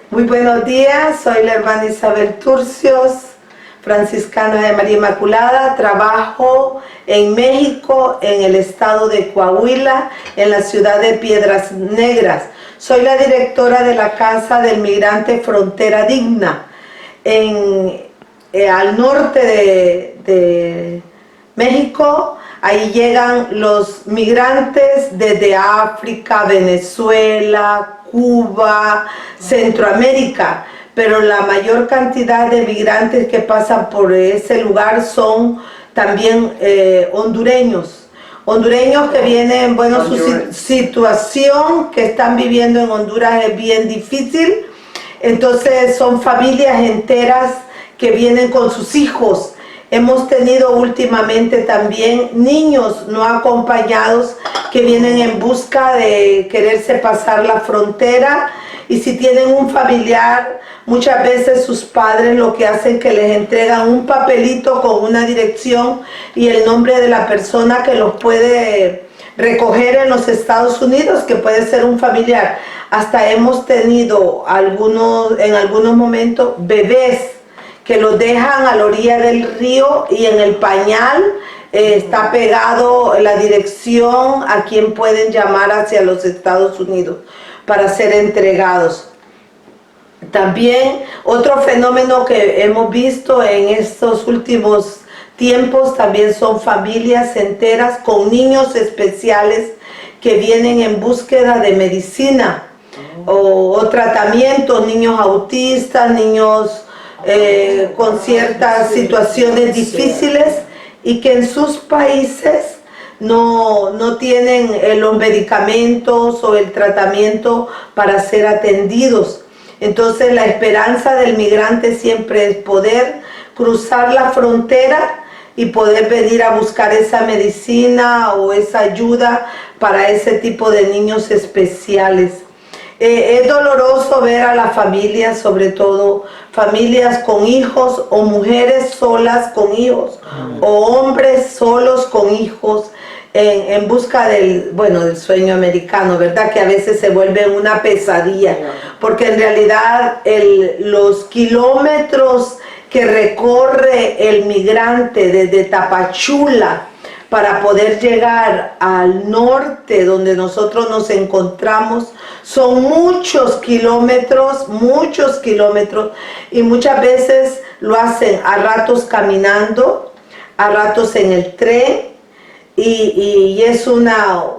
Muy buenos días, soy la hermana Isabel Turcios, franciscana de María Inmaculada. Trabajo en México, en el estado de Coahuila, en la ciudad de Piedras Negras. Soy la directora de la Casa del Migrante Frontera Digna, al norte de México. Ahí llegan los migrantes desde África, Venezuela, Cuba, Centroamérica, pero la mayor cantidad de migrantes que pasan por ese lugar son también hondureños que vienen, bueno, su situación que están viviendo en Honduras es bien difícil, entonces son familias enteras que vienen con sus hijos. Hemos tenido últimamente también niños no acompañados que vienen en busca de quererse pasar la frontera, y si tienen un familiar, muchas veces sus padres lo que hacen es que les entregan un papelito con una dirección y el nombre de la persona que los puede recoger en los Estados Unidos, que puede ser un familiar. Hasta hemos tenido en algunos momentos bebés que los dejan a la orilla del río y en el pañal está pegado la dirección a quien pueden llamar hacia los Estados Unidos para ser entregados. También otro fenómeno que hemos visto en estos últimos tiempos también son familias enteras con niños especiales que vienen en búsqueda de medicina o tratamientos, niños autistas, niños con ciertas situaciones difíciles y que en sus países no tienen los medicamentos o el tratamiento para ser atendidos. Entonces la esperanza del migrante siempre es poder cruzar la frontera y poder venir a buscar esa medicina o esa ayuda para ese tipo de niños especiales. Es doloroso ver a las familias, sobre todo familias con hijos o mujeres solas con hijos o hombres solos con hijos en busca del sueño americano, ¿verdad? Que a veces se vuelve una pesadilla, porque en realidad los kilómetros que recorre el migrante desde Tapachula para poder llegar al norte donde nosotros nos encontramos son muchos kilómetros, y muchas veces lo hacen a ratos caminando, a ratos en el tren, y es una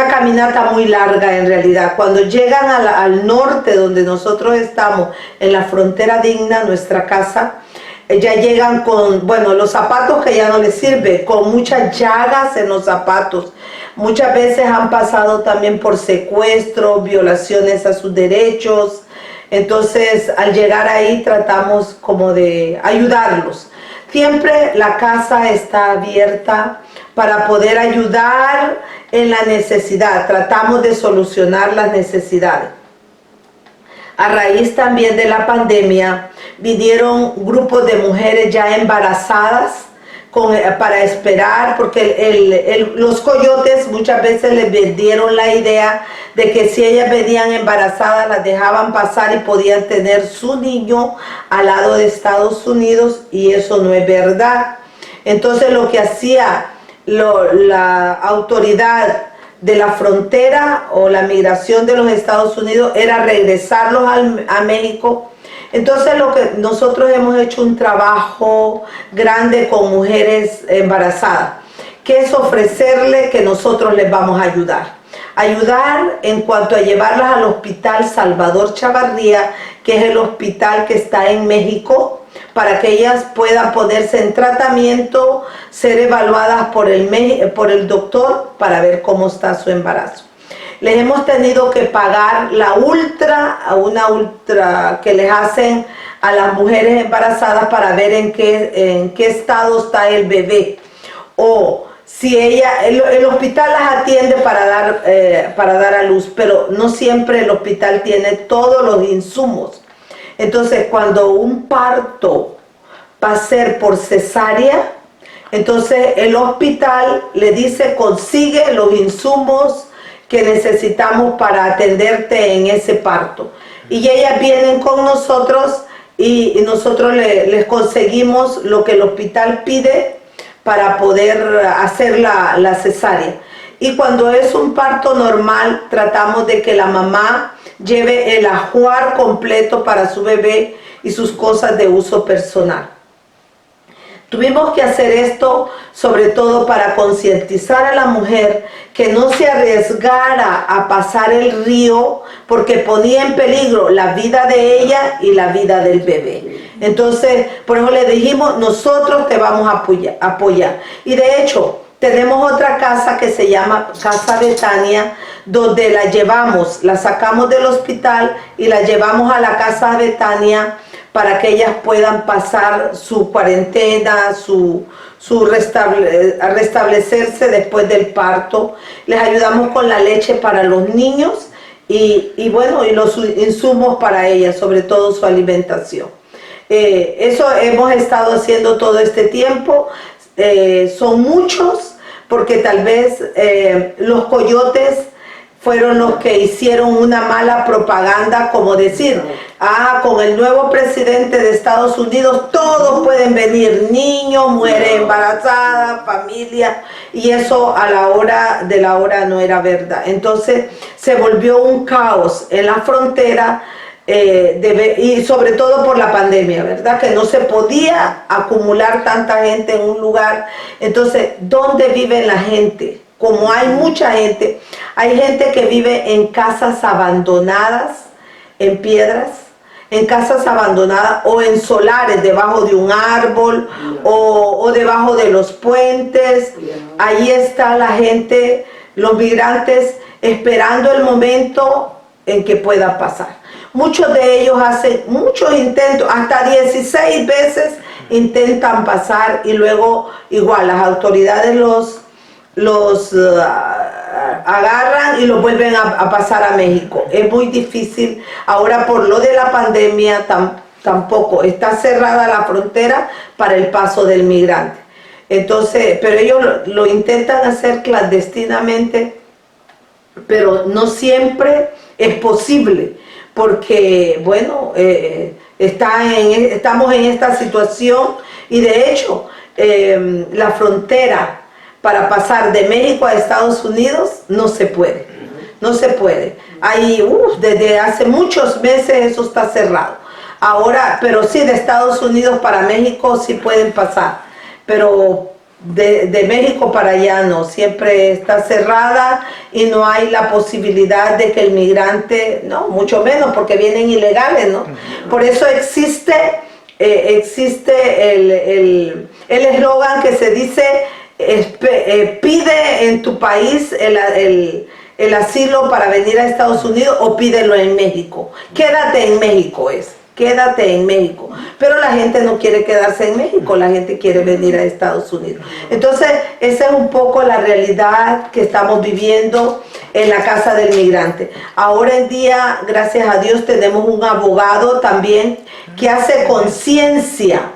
caminata muy larga en realidad. Cuando llegan al norte donde nosotros estamos, en la Frontera Digna, nuestra casa, ya llegan con, los zapatos que ya no les sirve, con muchas llagas en los zapatos. Muchas veces han pasado también por secuestro, violaciones a sus derechos. Entonces, al llegar ahí tratamos como de ayudarlos. Siempre la casa está abierta para poder ayudar en la necesidad. Tratamos de solucionar las necesidades. A raíz también de la pandemia, vinieron grupos de mujeres ya embarazadas para esperar, porque los coyotes muchas veces les vendieron la idea de que si ellas venían embarazadas las dejaban pasar y podían tener su niño al lado de Estados Unidos, y eso no es verdad. Entonces lo que hacía la autoridad de la frontera o la migración de los Estados Unidos era regresarlos a México. Entonces nosotros hemos hecho un trabajo grande con mujeres embarazadas, que es ofrecerle que nosotros les vamos a ayudar en cuanto a llevarlas al Hospital Salvador Chavarría, que es el hospital que está en México, para que ellas puedan ponerse en tratamiento, ser evaluadas por el doctor para ver cómo está su embarazo. Les hemos tenido que pagar una ultra que les hacen a las mujeres embarazadas para ver en qué estado está el bebé, o si el hospital las atiende para dar a luz, pero no siempre el hospital tiene todos los insumos. Entonces, cuando un parto va a ser por cesárea, entonces el hospital le dice: consigue los insumos que necesitamos para atenderte en ese parto. Y ellas vienen con nosotros y nosotros les conseguimos lo que el hospital pide para poder hacer la cesárea. Y cuando es un parto normal, tratamos de que la mamá lleve el ajuar completo para su bebé y sus cosas de uso personal. Tuvimos que hacer esto sobre todo para concientizar a la mujer que no se arriesgara a pasar el río porque ponía en peligro la vida de ella y la vida del bebé. Entonces, por eso le dijimos, nosotros te vamos a apoyar. Y de hecho, tenemos otra casa que se llama Casa Betania, donde la llevamos, la sacamos del hospital y la llevamos a la Casa Betania para que ellas puedan pasar su cuarentena, a restablecerse después del parto. Les ayudamos con la leche para los niños y bueno, y los insumos para ellas, sobre todo su alimentación. Eso hemos estado haciendo todo este tiempo. Son muchos, porque tal vez los coyotes fueron los que hicieron una mala propaganda, como decir, con el nuevo presidente de Estados Unidos todos pueden venir, niños, mujeres embarazadas, familia, y eso a la hora de la hora no era verdad. Entonces se volvió un caos en la frontera, y sobre todo por la pandemia, ¿verdad? Que no se podía acumular tanta gente en un lugar. Entonces, ¿dónde vive la gente? Como hay mucha gente, hay gente que vive en casas abandonadas, en piedras, en casas abandonadas o en solares debajo de un árbol o debajo de los puentes. Ahí está la gente, los migrantes, esperando el momento en que pueda pasar. Muchos de ellos hacen muchos intentos, hasta 16 veces intentan pasar y luego igual las autoridades los agarran y los vuelven a pasar a México. Es muy difícil. Ahora por lo de la pandemia tampoco está cerrada la frontera para el paso del migrante. Entonces, pero ellos lo intentan hacer clandestinamente, pero no siempre es posible, porque bueno, estamos en esta situación y de hecho la frontera para pasar de México a Estados Unidos no se puede, no se puede. Ahí, desde hace muchos meses eso está cerrado. Ahora, pero sí, de Estados Unidos para México sí pueden pasar, pero de México para allá no, siempre está cerrada y no hay la posibilidad de que el migrante, no, mucho menos porque vienen ilegales, ¿no? Por eso existe el eslogan que se dice, pide en tu país el asilo para venir a Estados Unidos o pídelo en México. Quédate en México quédate en México. Pero la gente no quiere quedarse en México, la gente quiere venir a Estados Unidos. Entonces, esa es un poco la realidad que estamos viviendo en la Casa del Migrante. Ahora en día, gracias a Dios, tenemos un abogado también que hace conciencia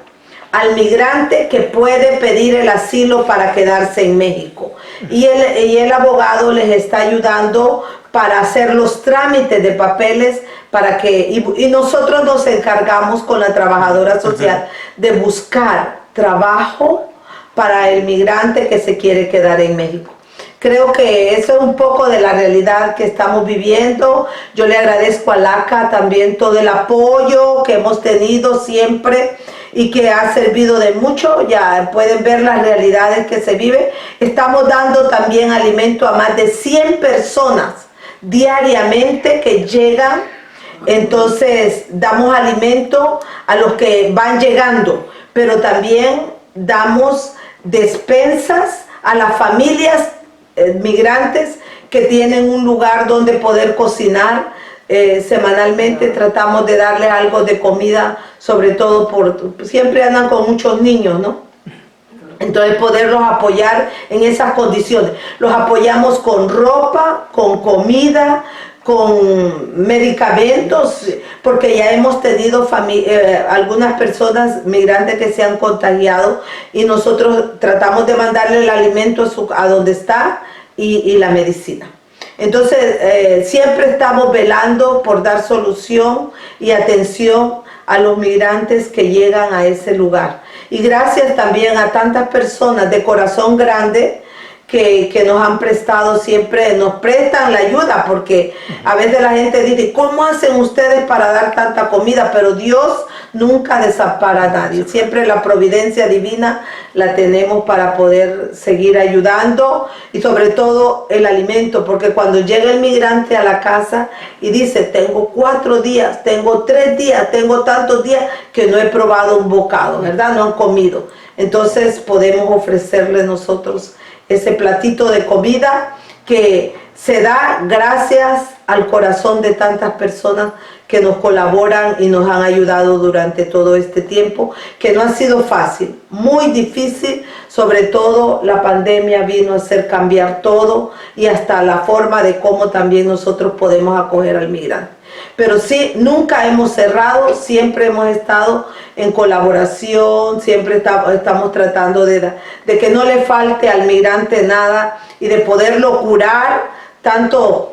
al migrante que puede pedir el asilo para quedarse en México. Y el abogado les está ayudando para hacer los trámites de papeles para que, y nosotros nos encargamos con la trabajadora social de buscar trabajo para el migrante que se quiere quedar en México. Creo que eso es un poco de la realidad que estamos viviendo. Yo le agradezco a LACA también todo el apoyo que hemos tenido siempre y que ha servido de mucho. Ya pueden ver las realidades que se viven. Estamos dando también alimento a más de 100 personas diariamente que llegan. Entonces damos alimento a los que van llegando, pero también damos despensas a las familias migrantes que tienen un lugar donde poder cocinar. Semanalmente tratamos de darles algo de comida, sobre todo siempre andan con muchos niños, ¿no? Entonces poderlos apoyar en esas condiciones. Los apoyamos con ropa, con comida, con medicamentos, porque ya hemos tenido algunas personas migrantes que se han contagiado y nosotros tratamos de mandarle el alimento a donde está y la medicina. Entonces, siempre estamos velando por dar solución y atención a los migrantes que llegan a ese lugar. Y gracias también a tantas personas de corazón grande que nos han prestado siempre, nos prestan la ayuda, porque a veces la gente dice, ¿cómo hacen ustedes para dar tanta comida? Pero Dios nunca desampara a nadie, siempre la providencia divina la tenemos para poder seguir ayudando, y sobre todo el alimento, porque cuando llega el migrante a la casa y dice, tengo 4 días, tengo 3 días, tengo tantos días que no he probado un bocado, ¿verdad? No han comido. Entonces podemos ofrecerle nosotros ese platito de comida que se da gracias al corazón de tantas personas que nos colaboran y nos han ayudado durante todo este tiempo, que no ha sido fácil, muy difícil. Sobre todo la pandemia vino a hacer cambiar todo, y hasta la forma de cómo también nosotros podemos acoger al migrante. Pero sí, nunca hemos cerrado, siempre hemos estado en colaboración, siempre estamos tratando de que no le falte al migrante nada, y de poderlo curar, tanto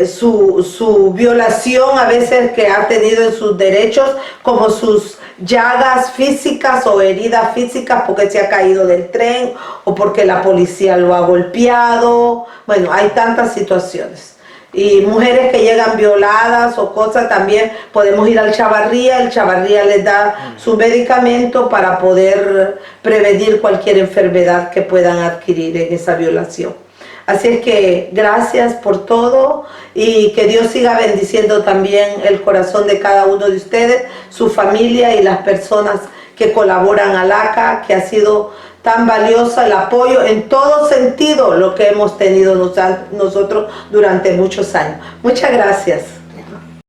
su violación a veces que ha tenido en sus derechos, como sus llagas físicas o heridas físicas porque se ha caído del tren o porque la policía lo ha golpeado. Bueno, hay tantas situaciones. Y mujeres que llegan violadas o cosas, también podemos ir al Chavarría. El Chavarría les da su medicamento para poder prevenir cualquier enfermedad que puedan adquirir en esa violación. Así es que gracias por todo, y que Dios siga bendiciendo también el corazón de cada uno de ustedes, su familia y las personas que colaboran al ACA, que ha sido tan valiosa el apoyo en todo sentido lo que hemos tenido nosotros durante muchos años. Muchas gracias.